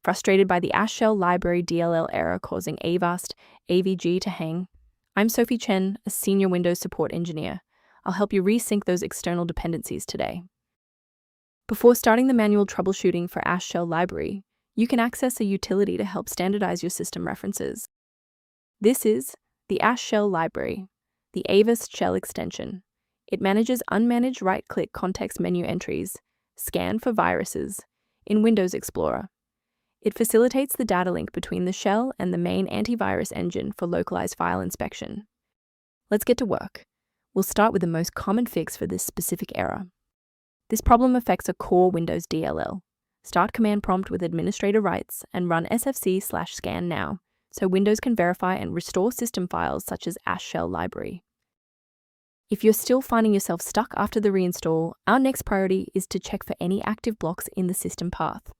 Frustrated by the Ashshell Shell Library DLL error causing Avast AVG to hang? I'm Sophie Chen, a senior Windows support engineer. I'll help you resync those external dependencies today. Before starting the manual troubleshooting for Avast Shell Library, you can access a utility to help standardize your system references. This is the Avast Shell Library, the Avast Shell Extension. It manages unmanaged right-click context menu entries, scan for viruses, in Windows Explorer. It facilitates the data link between the shell and the main antivirus engine for localized file inspection. Let's get to work. We'll start with the most common fix for this specific error. This problem affects a core Windows DLL. Start command prompt with administrator rights and run sfc/scan now, so Windows can verify and restore system files such as Avast Shell Library. If you're still finding yourself stuck after the reinstall, our next priority is to check for any active blocks in the system path.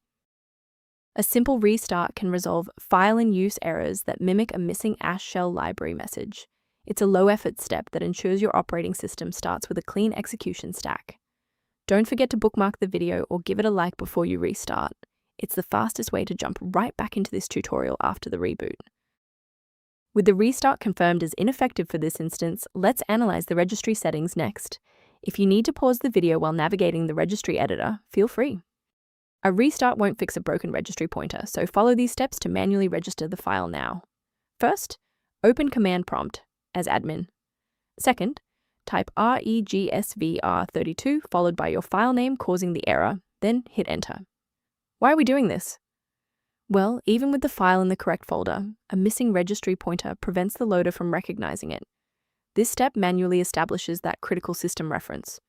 A simple restart can resolve file in use errors that mimic a missing Avast Shell Library message. It's a low-effort step that ensures your operating system starts with a clean execution stack. Don't forget to bookmark the video or give it a like before you restart. It's the fastest way to jump right back into this tutorial after the reboot. With the restart confirmed as ineffective for this instance, let's analyze the registry settings next. If you need to pause the video while navigating the registry editor, feel free. A restart won't fix a broken registry pointer, so follow these steps to manually register the file now. First, open command prompt as admin. Second, type regsvr32 followed by your file name causing the error, then hit enter. Why are we doing this? Well, even with the file in the correct folder, a missing registry pointer prevents the loader from recognizing it. This step manually establishes that critical system reference.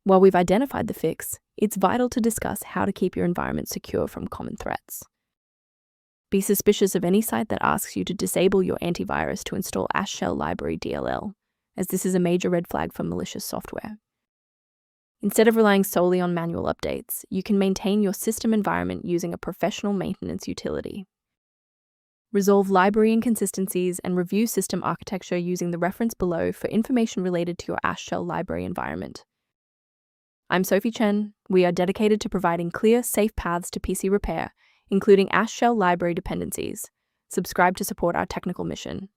While we've identified the fix, it's vital to discuss how to keep your environment secure from common threats. Be suspicious of any site that asks you to disable your antivirus to install Avast Shell Library DLL, as this is a major red flag for malicious software. Instead of relying solely on manual updates, you can maintain your system environment using a professional maintenance utility. Resolve library inconsistencies and review system architecture using the reference below for information related to your Avast Shell Library environment. I'm Sophie Chen. We are dedicated to providing clear, safe paths to PC repair, including Avast Shell Library dependencies. Subscribe to support our technical mission.